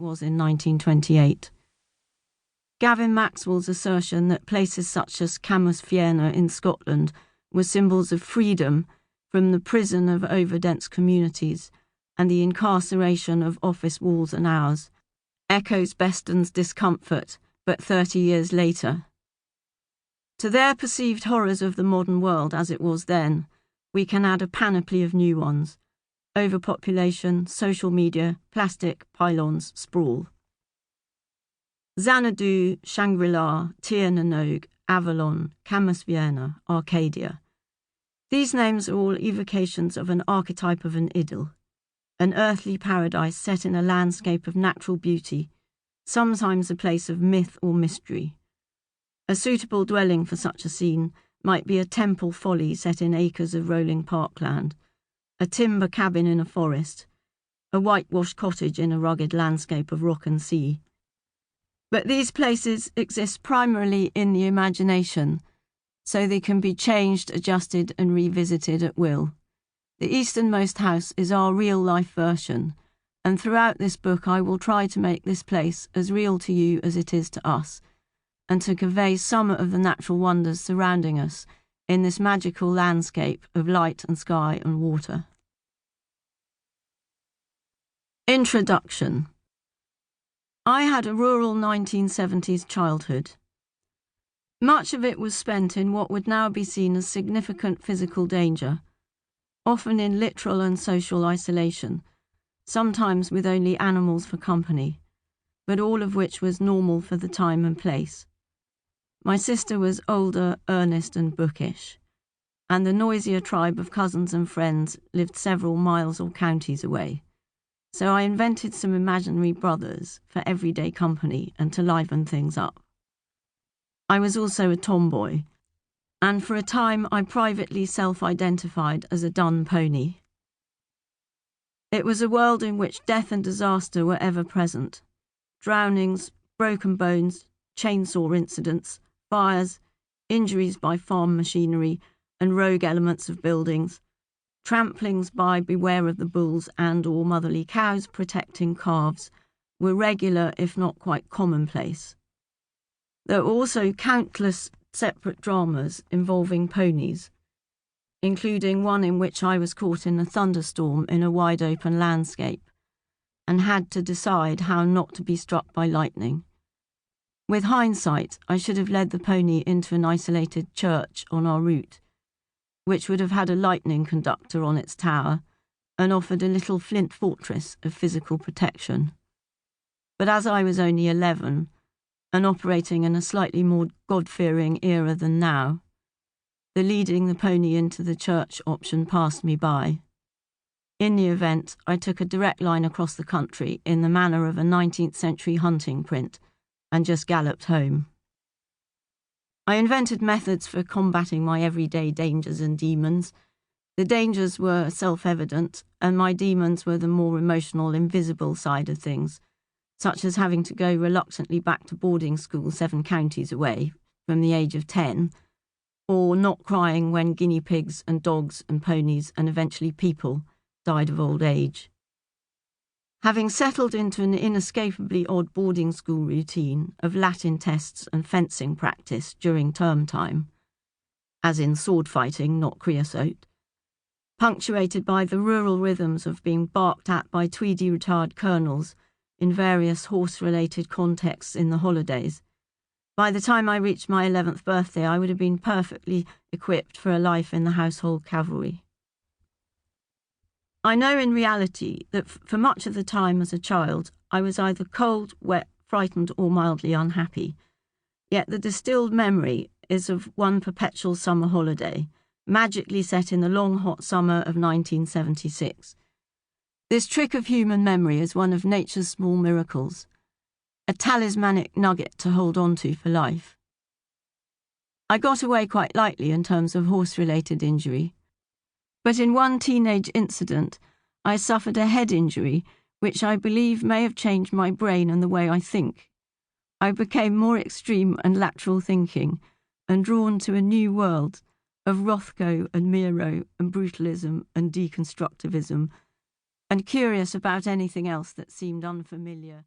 was in 1928. Gavin Maxwell's assertion that places such as Camusfiena in Scotland were symbols of freedom from the prison of overdense communities and the incarceration of office walls and hours echoes Beston's discomfort, but 30 years later. To their perceived horrors of the modern world as it was then, we can add a panoply of new ones: overpopulation, social media, plastic, pylons, sprawl. Xanadu, Shangri-La, Tir na nog, Avalon, Camusfiena, Arcadia. These names are all evocations of an archetype of an idyll, an earthly paradise set in a landscape of natural beauty, sometimes a place of myth or mystery. A suitable dwelling for such a scene might be a temple folly set in acres of rolling parkland, a timber cabin in a forest, a whitewashed cottage in a rugged landscape of rock and sea. But these places exist primarily in the imagination, so they can be changed, adjusted, and revisited at will. The Easternmost House is our real-life version, and throughout this book I will try to make this place as real to you as it is to us, and to convey some of the natural wonders surrounding us in this magical landscape of light and sky and water. Introduction. I had a rural 1970s childhood. Much of it was spent in what would now be seen as significant physical danger, often in literal and social isolation, sometimes with only animals for company, but all of which was normal for the time and place. My sister was older, earnest and bookish, and the noisier tribe of cousins and friends lived several miles or counties away. So I invented some imaginary brothers for everyday company and to liven things up. I was also a tomboy, and for a time I privately self-identified as a dun pony. It was a world in which death and disaster were ever present. Drownings, broken bones, chainsaw incidents, fires, injuries by farm machinery and rogue elements of buildings, tramplings by beware of the bulls and or motherly cows protecting calves were regular if not quite commonplace. There were also countless separate dramas involving ponies, including one in which I was caught in a thunderstorm in a wide open landscape and had to decide how not to be struck by lightning. With hindsight, I should have led the pony into an isolated church on our route, which would have had a lightning conductor on its tower and offered a little flint fortress of physical protection. But as I was only 11, and operating in a slightly more God-fearing era than now, the leading the pony into the church option passed me by. In the event, I took a direct line across the country in the manner of a 19th century hunting print and just galloped home. I invented methods for combating my everyday dangers and demons. The dangers were self-evident, and my demons were the more emotional, invisible side of things, such as having to go reluctantly back to boarding school 7 counties away from the age of 10, or not crying when guinea pigs and dogs and ponies and eventually people died of old age. Having settled into an inescapably odd boarding school routine of Latin tests and fencing practice during term time, as in sword fighting, not creosote, punctuated by the rural rhythms of being barked at by tweedy retired colonels in various horse-related contexts in the holidays, by the time I reached my 11th birthday I would have been perfectly equipped for a life in the household cavalry. I know in reality that for much of the time as a child I was either cold, wet, frightened or mildly unhappy, yet the distilled memory is of one perpetual summer holiday, magically set in the long hot summer of 1976. This trick of human memory is one of nature's small miracles, a talismanic nugget to hold on to for life. I got away quite lightly in terms of horse-related injury, but in one teenage incident I suffered a head injury which I believe may have changed my brain and the way I think. I became more extreme and lateral thinking and drawn to a new world of Rothko and Miro and brutalism and deconstructivism, and curious about anything else that seemed unfamiliar.